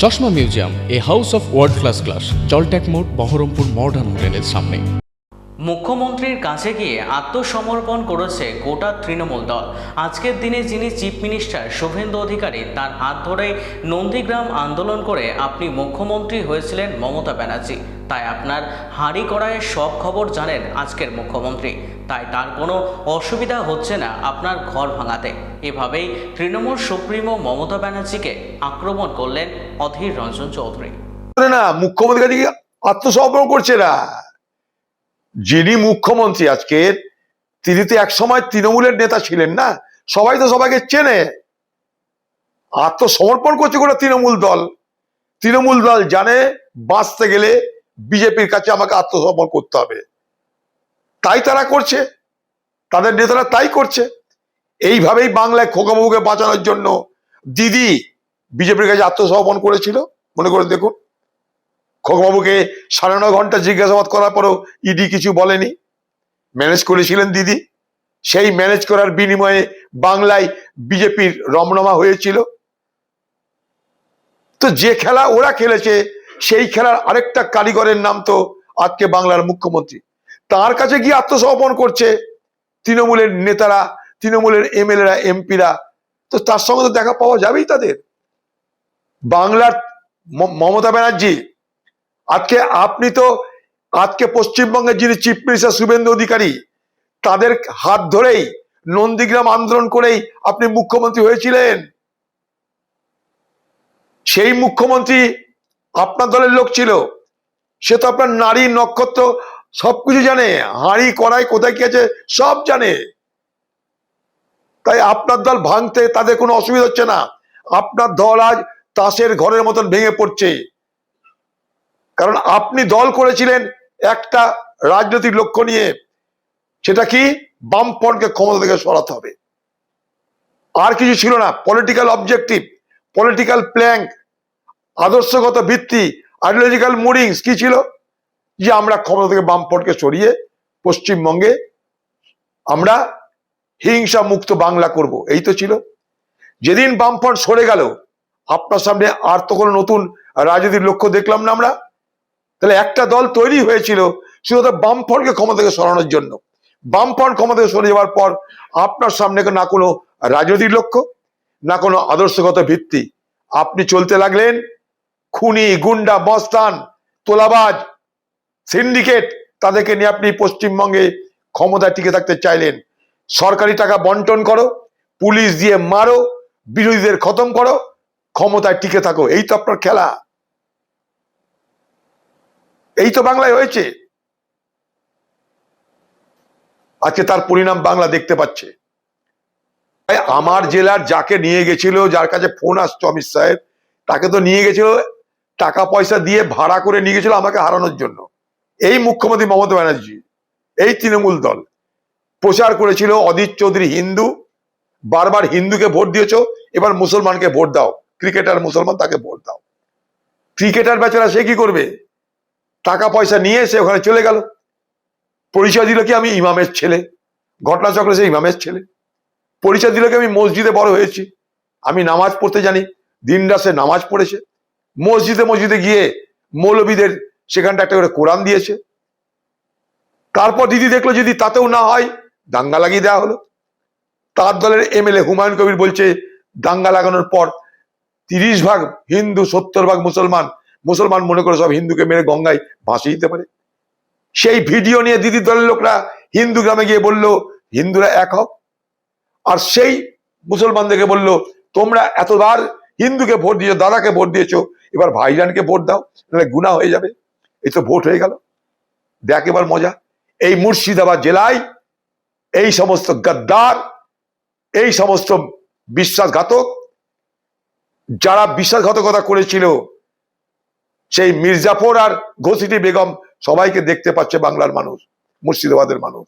চশমা museum, a house of world class, জলট্যাক মোড়, বহরমপুর মডার্ন হোটেলের সামনে। মুখ্যমন্ত্রীর কাছে গিয়ে আত্মসমর্পণ করেছে গোটা তৃণমূল দল। আজকের দিনে যিনি চিফ মিনিস্টার শুভেন্দু অধিকারী, তার হাত ধরে নন্দীগ্রাম আন্দোলন করে আপনি মুখ্যমন্ত্রী হয়েছিলেন মমতা ব্যানার্জি। তাই আপনার হাঁড়ি কড়াইয়ের সব খবর জানেন আজকের মুখ্যমন্ত্রী। তাই তার কোনো অসুবিধা হচ্ছে না আপনার ঘর ভাঙাতে। এভাবেই তৃণমূল সুপ্রিমো মমতা ব্যানার্জিকে আক্রমণ করলেন অধীর রঞ্জন চৌধুরী। না, মুখ্যমন্ত্রী আত্মসমর্পণ করছে না। যিনি মুখ্যমন্ত্রী আজকের, তিনি তো একসময় তৃণমূলের নেতা ছিলেন না, সবাই তো সবাইকে চেনে। আত্মসমর্পণ করছে গোটা তৃণমূল দল। তৃণমূল দল জানে বাঁচতে গেলে বিজেপির কাছে আমাকে আত্মসমর্পণ করতে হবে, তাই তারা করছে, তাদের নেতারা তাই করছে। এইভাবেই বাংলায় খোকাবাবুকে বাঁচানোর জন্য দিদি বিজেপির কাছে আত্মসমর্পণ করেছিল। মনে করে দেখুন, খোকাবাবুকে 9.5 ঘন্টা জিজ্ঞাসাবাদ করার পরেও ইডি কিছু বলেনি, ম্যানেজ করেছিলেন দিদি। সেই ম্যানেজ করার বিনিময়ে বাংলায় বিজেপির রমরমা হয়েছিল। তো যে খেলা ওরা খেলেছে, সেই খেলার আরেকটা কারিগরের নাম তো আজকে বাংলার মুখ্যমন্ত্রী। তার কাছে গিয়ে আত্মসমর্পণ করছে তৃণমূলের নেতারা, তৃণমূলের এমএলএরা, এমপিরা। তো তার সঙ্গে তো দেখা পাওয়া যাবেই তাদের। বাংলার মমতা ব্যানার্জি, আজকে আপনি তো আজকে পশ্চিমবঙ্গের যিনি চিফ মিনিস্টার শুভেন্দু অধিকারী, তাদের হাত ধরেই নন্দীগ্রাম আন্দোলন করেই আপনি মুখ্যমন্ত্রী হয়েছিলেন। সেই মুখ্যমন্ত্রী আপনার দলের লোক ছিল। সে তো আপনার নারী নক্ষত্র সবকিছু জানে, হাঁড়ি কড়াই কোথায় কি আছে সব জানে। তাই আপনার দল ভাঙতে তাদের কোনো অসুবিধা হচ্ছে না। আপনার দল আজ তাসের ঘরের মতন ভেঙে পড়ছে, কারণ আপনি দল করেছিলেন একটা রাজনৈতিক লক্ষ্য নিয়ে। সেটা কি? বামফ্রন্টকে ক্ষমতা থেকে সরাতে হবে, আর কিছু ছিল না। পলিটিক্যাল অবজেক্টিভ, পলিটিক্যাল প্ল্যান, আদর্শগত ভিত্তি, আইডিওলজিক্যাল মুডিংস কি ছিল? যে আমরা ক্ষমতা থেকে বামফ্রন্টকে সরিয়ে পশ্চিমবঙ্গে আমরা হিংসা মুক্ত বাংলা করব, এই তো ছিল। যেদিন বামফ্রন্ট সরে গেল, আপনার সামনে আর তো কোনো নতুন রাজনৈতিক লক্ষ্য দেখলাম না আমরা। তাহলে একটা দল তৈরি হয়েছিল শুধু বামফ্রন্টকে ক্ষমতা থেকে সরানোর জন্য। বামফ্রন্ট ক্ষমতা থেকে সরে যাওয়ার পর আপনার সামনে না কোনো রাজনৈতিক লক্ষ্য, না কোনো আদর্শগত ভিত্তি। আপনি চলতে লাগলেন খুনি, গুন্ডা, মস্তান, তোলাবাজ, সিন্ডিকেট, তাদেরকে নিয়ে আপনি পশ্চিমবঙ্গে ক্ষমতায় টিকে থাকতে চাইলেন। সরকারি টাকা বন্টন করো, পুলিশ দিয়ে মারো, বিরোধীদের খতম করো, ক্ষমতায় টিকে থাকো, এই তো আপনার খেলা। এই তো বাংলায় হয়েছে। আজকে তার পরিণাম বাংলা দেখতে পাচ্ছে। আমার জেলার যাকে নিয়ে গেছিল, যার কাছে ফোন আসতো অমিত সাহেব, তাকে তো নিয়ে গেছিল টাকা পয়সা দিয়ে, ভাড়া করে নিয়ে গেছিল আমাকে হারানোর জন্য। এই মুখ্যমন্ত্রী মমতা ব্যানার্জি, এই তৃণমূল দল প্রচার করেছিল অধীর চৌধুরী হিন্দু, বারবার হিন্দুকে ভোট দিয়েছো, এবার মুসলমানকে ভোট দাও, ক্রিকেটার মুসলমান, তাকে ভোট দাও। ক্রিকেটার বেচারা সে কি করবে? টাকা পয়সা নিয়ে সে ওখানে চলে গেল, পরিচয় দিল কি আমি ইমামের ছেলে, ঘটনাচক্রে সে ইমামের ছেলে। পরিচয় দিল কি আমি মসজিদে বড় হয়েছি, আমি নামাজ পড়তে জানি। দিনরাত সে নামাজ পড়েছে, মসজিদে মসজিদে গিয়ে মৌলবীদের সেখানটা একটা করে কোরআন দিয়েছে। তারপর দিদি দেখলো যদি তাতেও না হয়, দাঙ্গা লাগিয়ে দেওয়া হলো। তার দলের এমএলএ হুমায়ুন কবির বলছে দাঙ্গা লাগানোর পর 30 ভাগ হিন্দু, 70 ভাগ মুসলমান। মুসলমান মনে করে সব হিন্দুকে মেরে গঙ্গায় ভাসিয়ে দিতে পারে। সেই ভিডিও নিয়ে দিদির দলের লোকরা হিন্দু গ্রামে গিয়ে বলল হিন্দুরা এক হোক। আর সেই মুসলমানদেরকে বলল তোমরা এতবার হিন্দুকে ভোট দিয়েছো, দাদাকে ভোট দিয়েছো, এবার ভাইজানকে ভোট দাও, নাহলে গুনাহ হয়ে যাবে। এই তো ভোট হয়ে গেল। দেখ এবার মজা। এই মুর্শিদাবাদ জেলায় এই সমস্ত গদ্দার, এই সমস্ত বিশ্বাসঘাতক, যারা বিশ্বাসঘাতকতা করেছিল, সেই মির্জাফর আর ঘসিটি বেগম, সবাইকে দেখতে পাচ্ছে বাংলার মানুষ, মুর্শিদাবাদের মানুষ।